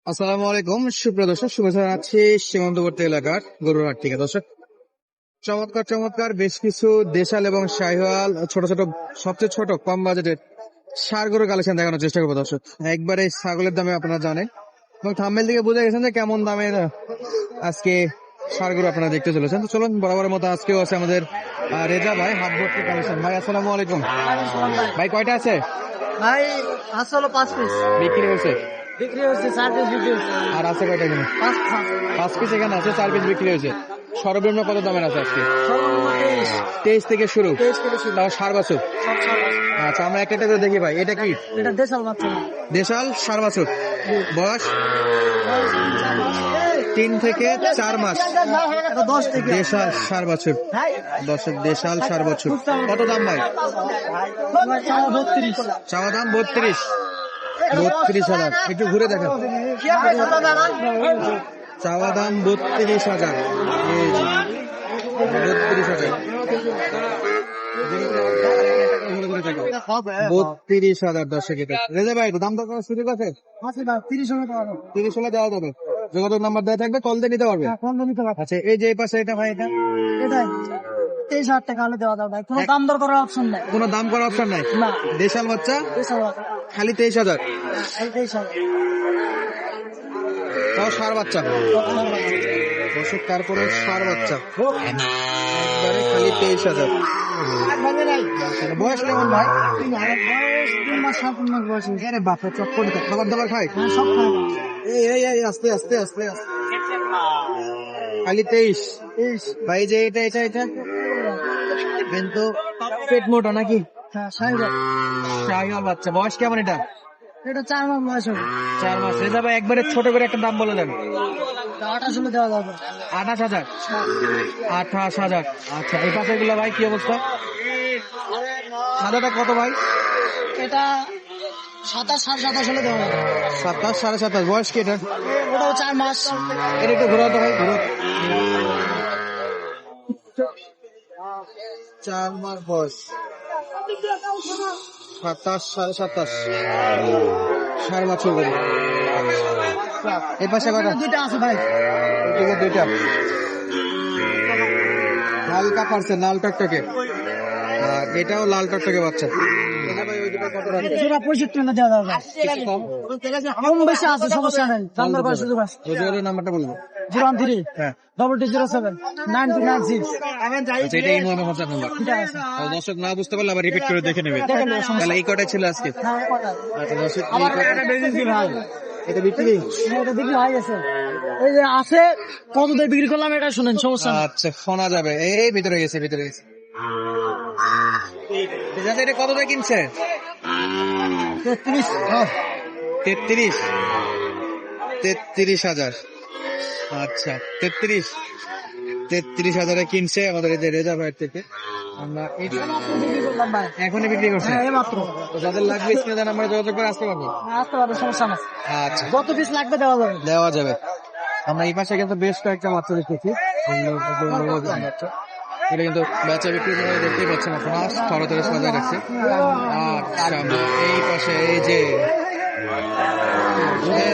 আসসালামু আলাইকুম সুপ্রিয় দর্শক, শুভেচ্ছা জানাচ্ছি সীমান্তবর্তী এলাকার গরুর হাট থেকে। দর্শক, চমৎকার চমৎকার বেশ কিছু দেশাল এবং শাহিওয়াল ছোট ছোট, সবচেয়ে ছোট কম বাজেটের ষাঁড় গরুর কালেকশন দেখানোর চেষ্টা করবো। দর্শক, একবারে ছাগলের দামে আপনারা জানেন এবং থাম্বেল দিকে বুঝে গেছেন যে কেমন দামের আজকে ষাঁড় গরু আপনারা দেখতে চলেছেন। তো চলুন, বরাবরের মতো আজকেও আছে আমাদের রেজা ভাই, হাট ভর্তি কালেকশন। ভাই আসসালামু আলাইকুম। ভাই কয়টা আছে? ভাই আসলে 5 পিস বিক্রি হয়েছে? বিক্রি হচ্ছে, 4 পিস বিক্রি হচ্ছে। আর আছে কয়টা এখানে? 5 পিস এখানে আছে, 4 পিস বিক্রি হয়েছে। সর্বনিম্ন কত দামের আছে আজকে? 23 থেকে শুরু, তাও ষাঁড় বাছুর। আচ্ছা, আমরা একটা একটা করে দেখি ভাই। এটা কি? এটা দেশাল বাচ্চা। দেশাল ষাঁড় বাছুর, বয়স 3 থেকে 4 মাস। এটা 10 থেকে। দেশাল ষাঁড় বাছুর, দর্শক দেশাল ষাঁড় বাছুর। কত দাম ভাই? চাওয়া দাম 32,000। একটু ঘুরে দেখেন। চাওয়া দাম 32,000। 32,000 দর্শক। এটা রেজা ভাই, দাম দর করার সুযোগ আছে? 30 হলে দেওয়া যাবে। যোগাযোগ নাম্বার দেওয়া থাকবে, কল দিয়ে নিতে পারবে। আচ্ছা, এই যে এই পাশে এটা ভাই, এটা 23,000 টাকা হলে দেওয়া যাবে। কোনো দাম দর করার অপশন নাই। কোনো দাম করার অপশন নাই? না। দেশাল বাচ্চা, দেশাল বাচ্চা খালি 23,000। 23,000। তাও ষাঁড় বাচ্চা দর্শক, তারপরে ষাঁড় বাচ্চা একবারে খালি 23,000। বয়স কেমন ভাই? বয়স 2 মাস, 7 মাস বয়স। আরে বাপরে, চট করে খাবার দাবার খায়? সব খায়। এই আস্তে আস্তে আস্তে আস্তে। খালি 23 ভাই। যে এটা এটা এটা কিন্তু পেট মোটা নাকি? হ্যাঁ, শাহিওয়াল। শাহিওয়াল বাচ্চা। বয়স কেমন এটা? এটা 4 মাস বয়স হবে। 4 মাস। রেজা ভাই, একবারে ছোট করে একটা দাম বলে দেন। 28 হলে দেওয়া যাবে। 28,000। 28,000। আচ্ছা, এই পাশে গুলো ভাই কি অবস্থা? সাদাটা কত ভাই? এটা 27, 27 হলে দেওয়া যাবে। 27, 27.5। বয়স কি এটা? ওটাও 4 মাস। এটা একটু ঘোরাতে ভাই, ঘোরো। 4 মাস বয়স, 27, 27.5। ষাঁড় বাছুর করি। এই পাশে কয়টা? দুইটা আছে ভাই। এদিকে দুইটা। হালকা পারছে, লাল টকটকে। আর এটাও লাল টকটকে বাচ্চা। জোড়া 65 হলে দেওয়া যাবে। কিছু কম? কম বেশি আছে, সমস্যা নেই। দাম দর করার সুযোগ আছে। রোজগারের নাম্বারটা বলবো। 013 হ্যাঁ, 2207 9296। আচ্ছা, এটাই মনে হচ্ছে নাম্বার। দর্শক না বুঝতে পারলে আবার রিপিট করে দেখে নেবে। তাহলে এই কটা ছিল আজকে। আচ্ছা দর্শক, এই কটা- এটা বিক্রি? এটা বিক্রি হয়ে গেছে। এই যে আছে, কত দিয়ে বিক্রি করলাম এটা শুনেন, সমস্যা নেই। আচ্ছা, শোনা যাবে। এই ভিতরে গেছে, ভিতরে গেছে। এটা কত দিয়ে কিনছে? 33। 33,000। আচ্ছা, 33,000 কিনছে আমাদের এই যে রেজা ভাইয়ের থেকে। আমরা বিক্রি করলাম ভাই। এখনই বিক্রি করছি। হ্যাঁ, এইমাত্র। তো যাদের লাগবে স্ক্রিনে আমরা যোগাযোগ করে আসতে পারবো। আসতে পারবে, সমস্যা নেই। আচ্ছা, যত পিস লাগবে দেওয়া যাবে। দেওয়া যাবে। আমরা এই পাশে কিন্তু বেশ কয়েকটা বাচ্চা দেখতেছি। এটা কিন্তু বাচ্চা বিক্রি করে দেখতেই পাচ্ছেন আপনারা, খরচের সাজায় রাখছে। আচ্ছা, আমরা এই পাশে এই যে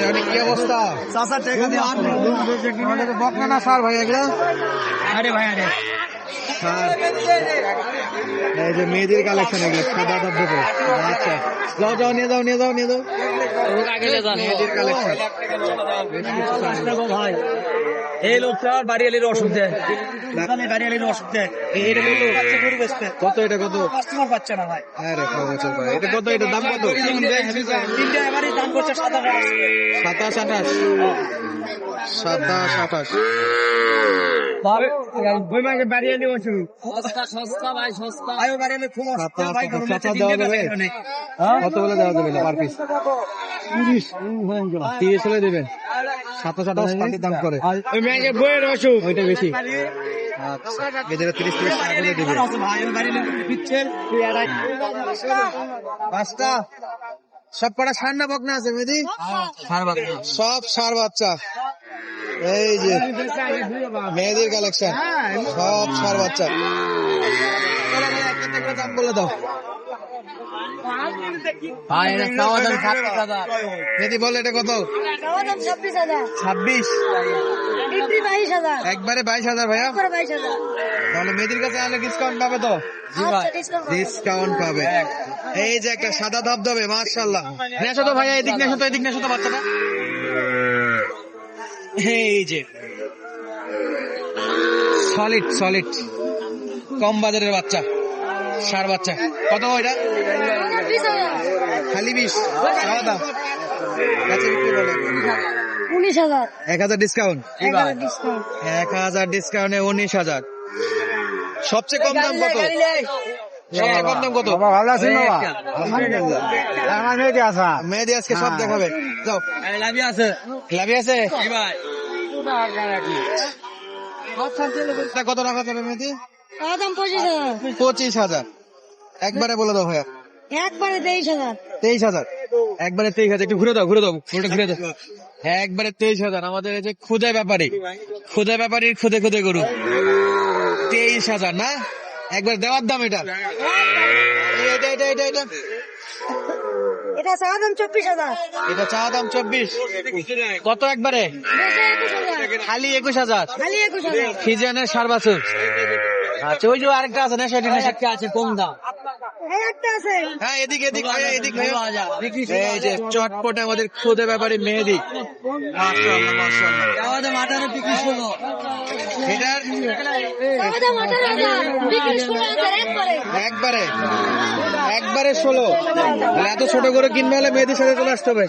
অনেক কি অবস্থা? বকনা না সার ভাই এগুলা? আরে ভাই, আরে সার। এই যে মেয়েদের কালেকশন, এগুলো সাদা ধবধবে। আচ্ছা, যাও যাও, নিয়ে যাও নিয়ে যাও নিয়ে যাও। মেয়েদের কালেকশন। ভাই, এই লোকটা বাড়িয়ালির ওষুধ দেয়। বাড়িয়ালির ওষুধ দেয়। এটা কত? এটা কত? কাস্টমার পাচ্ছে না ভাই। আরে খবর ভাই, এটা কত? এটার দাম কত? তিনটা এবারই দাম করছে 27। 27, 28। বাড়িয়ালি ওষুধ সস্তা ভাই, সস্তা। বাড়িয়ালি খুব চাচা দেওয়া যাবে? কত বলে দেওয়া যাবে পার পিস? 30 হলে দেবেন। 27, 28 পাটির দাম করে। বইয়ের ওষুধ ওইটা বেশি। আচ্ছা, এদের 30 থেকে 60 হলে দেবেন। পাঁচটা সব কটা ষাঁড় না বকনা আছে মেদি? সব ষাঁড় বাচ্চা। এই যে মেয়েদের কালেকশন, সব ষাঁড় বাচ্চা। দাম বলে দাও। ভাই এটা চাওয়া দাম 27,000 মেহেদি বল এটা কত? চাওয়া দাম 26,000, 26, বিক্রি 22,000, একবারে 22,000 ভাইয়া। করে 22,000। তাহলে মেহেদির কাছে আনলে ডিসকাউন্ট পাবে তো? জি ভাই আচ্ছা, ডিসকাউন্ট হবে। ডিসকাউন্ট পাবে। এই যে একটা সাদা ধবধবে, মাশাআল্লাহ। নেশো তো ভাইয়া, এদিক নেশো তো, এদিক নেশো তো বাচ্চাটা। এই যে সলিড সলিড কম বাজারের বাচ্চা, সার বাচ্চা। কত এটা? 20,000, খালি 20, চাওয়া দাম। কাছে বিক্রি বলে 19,000, 1000 ডিসকাউন্ট। 11 ডিসকাউন্ট। 1000 ডিসকাউন্টে 19,000। সবচেয়ে কম দাম কত? সবচেয়ে কম দাম কত? ভালো আছেন বাবা? আমার মেয়েটি আসা মেহেদি আজকে সব দেখাবে। যাও, লাভি আছে লাভি আছে? জি ভাই এটা কত রাখা যাবে মেহেদি? চাওয়া দাম 25,000, 25,000। একবারে বলে দাও ভাইয়া। একবারে 23,000। 23,000, একবারে 23,000। একটু ঘুরে দাও, ঘুরে দাও, পুরোটা ঘুরে দাও। একবারে 23,000। আমাদের এই যে খুদে ব্যাপারী, খুদে ব্যাপারীর খুদে খুদে গরু। 23,000 না? একবার দেওয়ার দাম এটা। এটা এটা এটা এটা এটা চাওয়া দাম 24,000, এটা চাওয়া দাম 24। কত একবারে? বেচে 21,000, খালি 21,000। খালি 21,000। ফিজিয়ানের সার বাছুর। আচ্ছা, ওই যে আরেকটা আছে না, সেটা একটা আছে কম দাম এই একটা আছে, হ্যাঁ, এদিক এদিক ভাইয়া, এদিক ভাইয়া। 16,000 বিক্রি এই যে চটপটে আমাদের খুদে ব্যাপারী মেহেদি। মাশাআল্লাহ মাশাআল্লাহ। চাওয়া দাম 18 বিক্রি 16 এটার চাওয়া দাম 18,000, বিক্রি 16,000 একবারে। একবারে একবারে 16। তাহলে এত ছোট করে কিনবে হলে মেহেদির সাথে চলে আসতে হবে।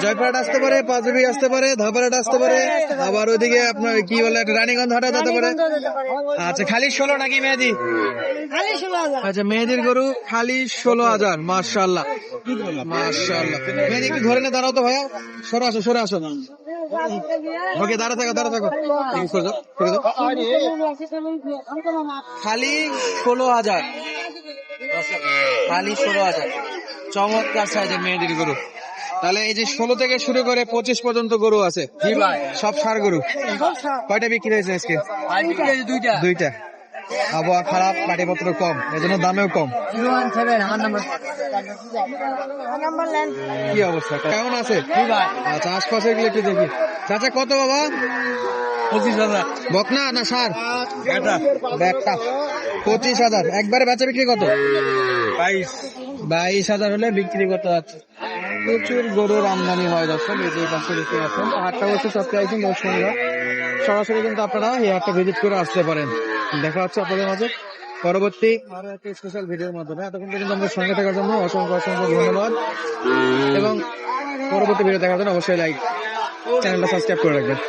জয়পাট আসতে পারে, পাঁচবি আসতে পারে, ধাপারাট আসতে পারে, আবার ওইদিকে আপনার কি বলে একটা রানীগঞ্জ হাটা যেতে পারে। রানীগঞ্জ যেতে পারে। আচ্ছা, খালি 16 নাকি মেহেদি? খালি 16,000। আচ্ছা, মেহেদির গরু খালি 16,000। মাশাআল্লাহ মাশাআল্লাহ। মেহেদি একটু ধরে নে, দাঁড়াও তো ভাইয়া। সরে আসো, সরে আসো। ওকে, দাঁড়া থাকো, দাঁড়া থাকো। ঠিক আছে, করে দাও, করে দাও। খালি 16,000, খালি 16,000। চমৎকার সাইজের মেহেদির গরু। তাহলে এই যে 16 থেকে শুরু করে 25 পর্যন্ত গরু আছে। জি ভাই সব ষাঁড় গরু। কয়টা বিক্রি হয়েছে আজকে? ভাই বিক্রি হয়েছে দুইটা 2টা। আবহাওয়া খারাপ, পাটিপত্র কম, এজন্য দামেও কম। 017 আমার নাম্বার নাম্বার নেন। কি অবস্থা, কেমন আছে? জি ভাই আচ্ছা, আশপাশে এগুলো একটু দেখি। চাচা কত বাবা? 25,000 বকনা না সার? এটা ব্যাগটা 25,000। একবারে বেচা বিক্রি কত? 22 22,000 হলে বিক্রি করতে যাচ্ছে। প্রচুর গরুর আমদানি হয় দর্শক। এই যে পাশে দেখতে পাচ্ছেন, হাটটা বসে সপ্তাহে একদিন, রোজ শনিবার। সরাসরি কিন্তু আপনারা এই হাটটা ভিজিট করে আসতে পারেন। দেখা হচ্ছে আপনাদের মাঝে পরবর্তী আরো একটা স্পেশাল ভিডিওর মাধ্যমে। এতক্ষণ পর্যন্ত আমাদের সঙ্গে থাকার জন্য অসংখ্য অসংখ্য ধন্যবাদ, এবং পরবর্তী ভিডিও দেখার জন্য অবশ্যই চ্যানেলটা সাবস্ক্রাইব করে রাখবেন।